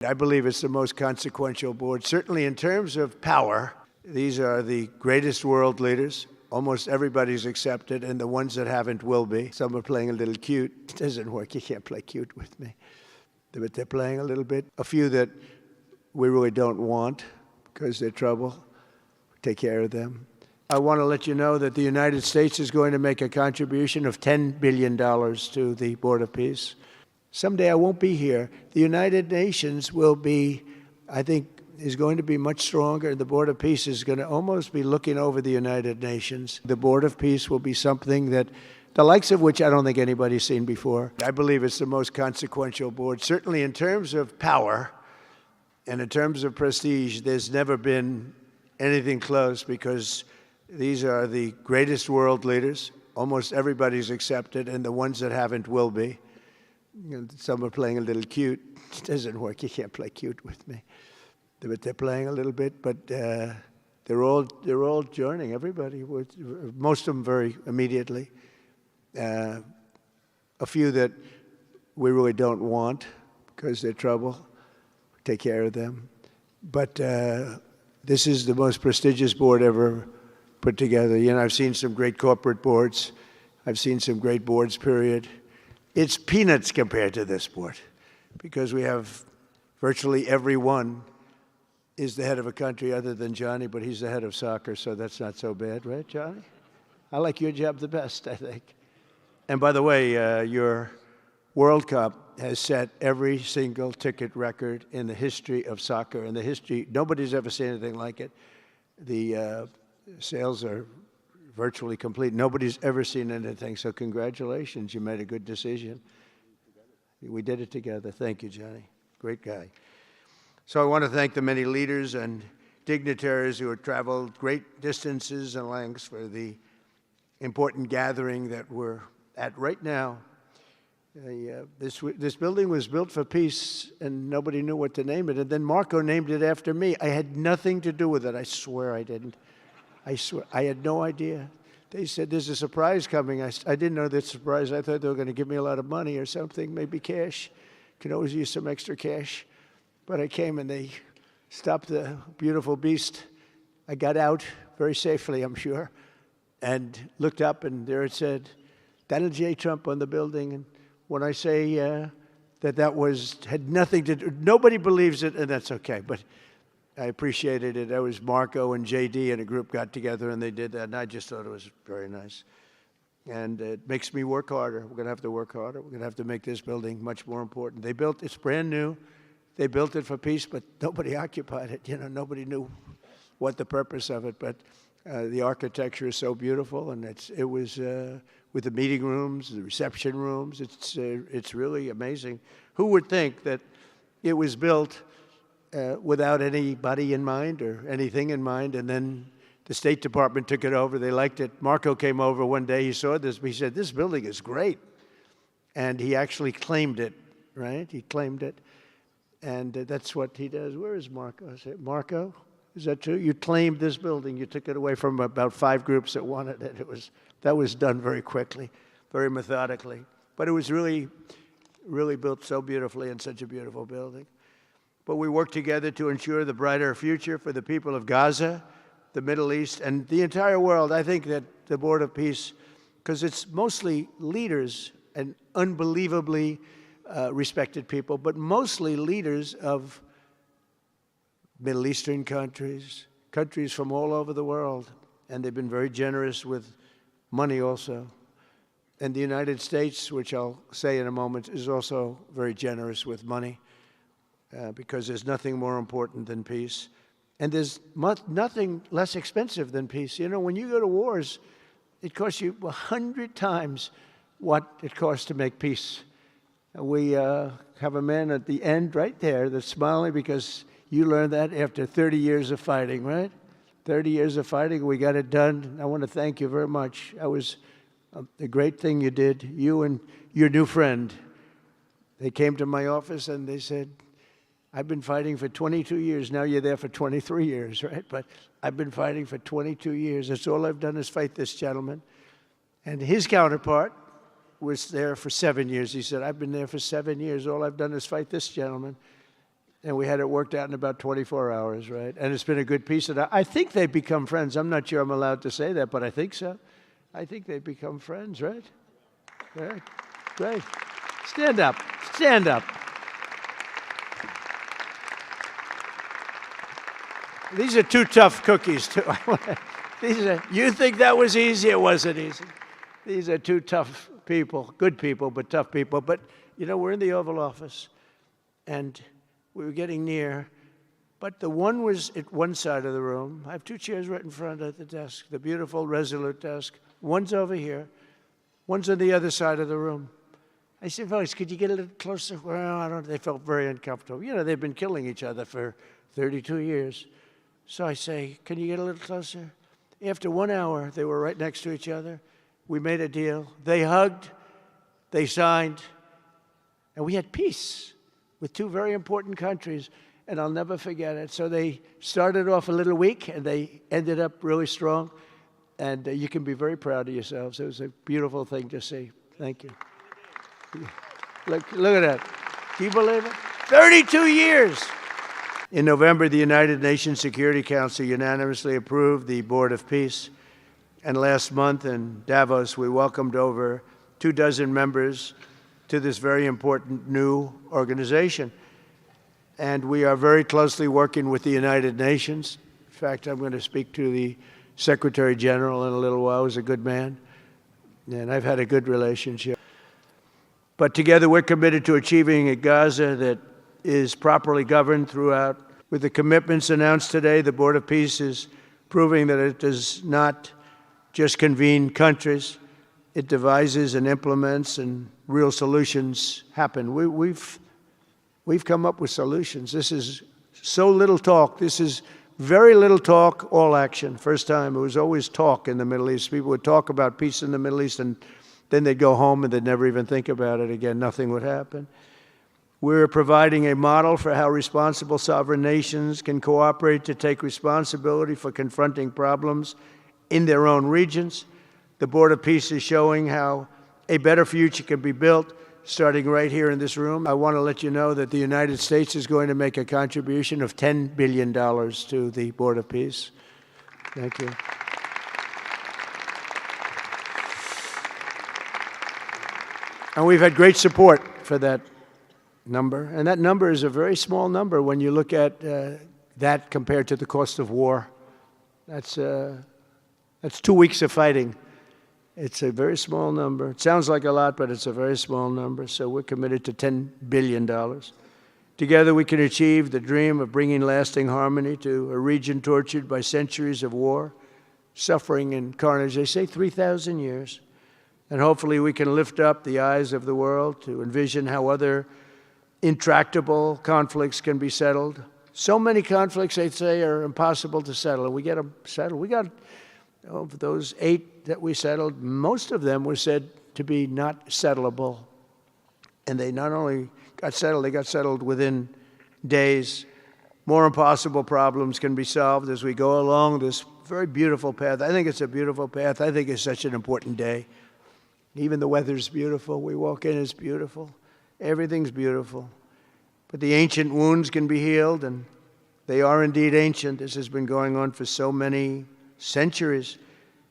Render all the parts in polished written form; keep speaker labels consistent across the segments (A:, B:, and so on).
A: I believe it's the most consequential board, certainly in terms of power. These are the greatest world leaders. Almost everybody's accepted, and the ones that haven't will be. Some are playing a little cute. It doesn't work. You can't play cute with me. But they're playing a little bit. A few that we really don't want because they're trouble. Take care of them. I want to let you know that the United States is going to make a contribution of $10 billion to the Board of Peace. Someday I won't be here. The United Nations will be, I think, is going to be much stronger. The Board of Peace is going to almost be looking over the United Nations. The Board of Peace will be something that, the likes of which I don't think anybody's seen before. I believe it's the most consequential board, certainly in terms of power and in terms of prestige. There's never been anything close because these are the greatest world leaders. Almost everybody's accepted, and the ones that haven't will be. Some are playing a little cute. It doesn't work. You can't play cute with me. But they're playing a little bit. But they're all joining. Everybody, most of them very immediately. A few that we really don't want because they're trouble. Take care of them. But this is the most prestigious board ever put together. You know, I've seen some great corporate boards. I've seen some great boards, period. It's peanuts compared to this board because we have virtually everyone is the head of a country other than Johnny, but he's the head of soccer, so that's not so bad, right, Johnny? I like your job the best, I think. And by the way, your World Cup has set every single ticket record in the history of soccer. In the history, nobody's ever seen anything like it. The sales are virtually complete. Nobody's ever seen anything, so congratulations. You made a good decision. We did it together. Thank you, Johnny. Great guy. So I want to thank the many leaders and dignitaries who have traveled great distances and lengths for the important gathering that we're at right now. This building was built for peace, and nobody knew what to name it. And then Marco named it after me. I had nothing to do with it. I swear I didn't. I swear, I had no idea. They said, there's a surprise coming. I didn't know that surprise. I thought they were going to give me a lot of money or something, maybe cash. Could always use some extra cash. But I came and they stopped the beautiful beast. I got out very safely, I'm sure, and looked up, and there it said, Donald J. Trump on the building. And when I say that had nothing to do, nobody believes it, and that's okay. But I appreciated it. That was Marco and JD and a group got together and they did that, and I just thought it was very nice. And it makes me work harder. We're going to have to work harder. We're going to have to make this building much more important. It's brand new. They built it for peace, but nobody occupied it. You know, nobody knew what the purpose of it. But the architecture is so beautiful, and it was with the meeting rooms, the reception rooms. It's really amazing. Who would think that it was built without anybody in mind or anything in mind, and then the State Department took it over. They liked it. Marco came over one day. He saw this. He said, this building is great. And he actually claimed it, right? He claimed it. And that's what he does. Where is Marco? I said, Marco, is that true? You claimed this building. You took it away from about 5 groups that wanted it. That was done very quickly, very methodically. But it was really, really built so beautifully in such a beautiful building. But we work together to ensure the brighter future for the people of Gaza, the Middle East, and the entire world. I think that the Board of Peace, because it's mostly leaders and unbelievably respected people, but mostly leaders of Middle Eastern countries, countries from all over the world, and they've been very generous with money also. And the United States, which I'll say in a moment, is also very generous with money. Because there's nothing more important than peace. And there's nothing less expensive than peace. You know, when you go to wars, it costs you 100 times what it costs to make peace. We have a man at the end right there that's smiling because you learned that after 30 years of fighting, right? 30 years of fighting, we got it done. I want to thank you very much. That was a great thing you did. You and your new friend, they came to my office and they said, I've been fighting for 22 years. Now you're there for 23 years, right? But I've been fighting for 22 years. That's all I've done is fight this gentleman. And his counterpart was there for 7 years. He said, I've been there for 7 years. All I've done is fight this gentleman. And we had it worked out in about 24 hours, right? And it's been a good peace. And I think they've become friends. I'm not sure I'm allowed to say that, but I think so. I think they've become friends, right? Right. Great. Stand up. Stand up. These are two tough cookies, too. You think that was easy? It wasn't easy. These are two tough people, good people, but tough people. But, you know, we're in the Oval Office, and we were getting near, but the one was at one side of the room. I have two chairs right in front of the desk, the beautiful, resolute desk. One's over here. One's on the other side of the room. I said, fellas, could you get a little closer? Well, I don't. They felt very uncomfortable. You know, they've been killing each other for 32 years. So I say, can you get a little closer? After 1 hour, they were right next to each other. We made a deal. They hugged. They signed. And we had peace with two very important countries, and I'll never forget it. So they started off a little weak, and they ended up really strong, and you can be very proud of yourselves. It was a beautiful thing to see. Thank you. Look at that. Can you believe it? 32 years. In November, the United Nations Security Council unanimously approved the Board of Peace, and last month in Davos, we welcomed over 24 members to this very important new organization. And we are very closely working with the United Nations. In fact, I'm going to speak to the Secretary General in a little while. He's a good man, and I've had a good relationship. But together we're committed to achieving a Gaza that is properly governed throughout. With the commitments announced today, the Board of Peace is proving that it does not just convene countries. It devises and implements, and real solutions happen. We've come up with solutions. This is so little talk. This is very little talk, all action. First time, it was always talk in the Middle East. People would talk about peace in the Middle East, and then they'd go home and they'd never even think about it again. Nothing would happen. We're providing a model for how responsible sovereign nations can cooperate to take responsibility for confronting problems in their own regions. The Board of Peace is showing how a better future can be built, starting right here in this room. I want to let you know that the United States is going to make a contribution of $10 billion to the Board of Peace. Thank you. And we've had great support for that number. And that number is a very small number when you look at that compared to the cost of war. That's 2 weeks of fighting. It's a very small number. It sounds like a lot, but it's a very small number. So we're committed to $10 billion. Together we can achieve the dream of bringing lasting harmony to a region tortured by centuries of war, suffering, and carnage. They say 3,000 years. And hopefully we can lift up the eyes of the world to envision how other intractable conflicts can be settled. So many conflicts, they say, are impossible to settle, and we get them settled. We got, of those 8 that we settled, most of them were said to be not settleable. And they not only got settled, they got settled within days. More impossible problems can be solved as we go along this very beautiful path. I think it's a beautiful path. I think it's such an important day. Even the weather's beautiful. We walk in, it's beautiful. Everything's beautiful. But the ancient wounds can be healed, and they are indeed ancient. This has been going on for so many centuries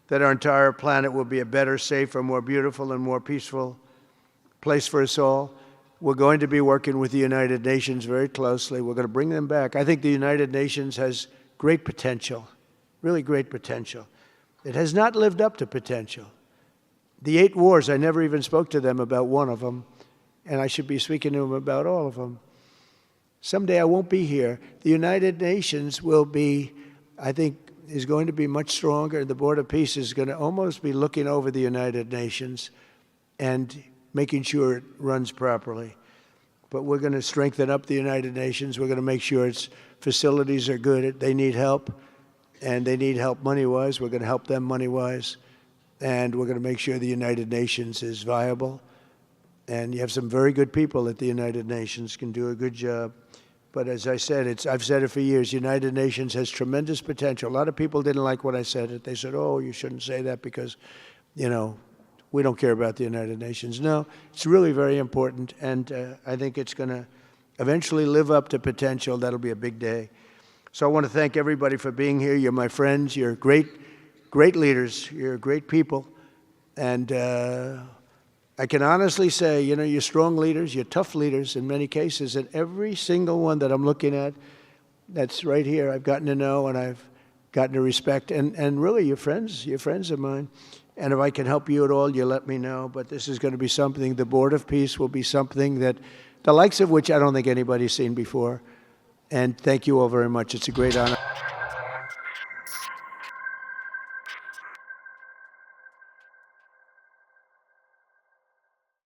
A: that our entire planet will be a better, safer, more beautiful, and more peaceful place for us all. We're going to be working with the United Nations very closely. We're going to bring them back. I think the United Nations has great potential, really great potential. It has not lived up to potential. The 8 wars, I never even spoke to them about one of them, and I should be speaking to them about all of them. Someday I won't be here. The United Nations will be, I think, is going to be much stronger. The Board of Peace is going to almost be looking over the United Nations and making sure it runs properly. But we're going to strengthen up the United Nations. We're going to make sure its facilities are good. They need help, and they need help money-wise. We're going to help them money-wise. And we're going to make sure the United Nations is viable. And you have some very good people at the United Nations, can do a good job. But as I said, I've said it for years, the United Nations has tremendous potential. A lot of people didn't like what I said. They said, oh, you shouldn't say that because, you know, we don't care about the United Nations. No, it's really very important, and I think it's going to eventually live up to potential, that'll be a big day. So I want to thank everybody for being here. You're my friends. You're great leaders. You're great people. And I can honestly say, you know, you're strong leaders. You're tough leaders in many cases. And every single one that I'm looking at that's right here, I've gotten to know and I've gotten to respect. And really, you're friends of mine. And if I can help you at all, you let me know. But this is going to be something, the Board of Peace will be something that, the likes of which I don't think anybody's seen before. And thank you all very much. It's a great honor.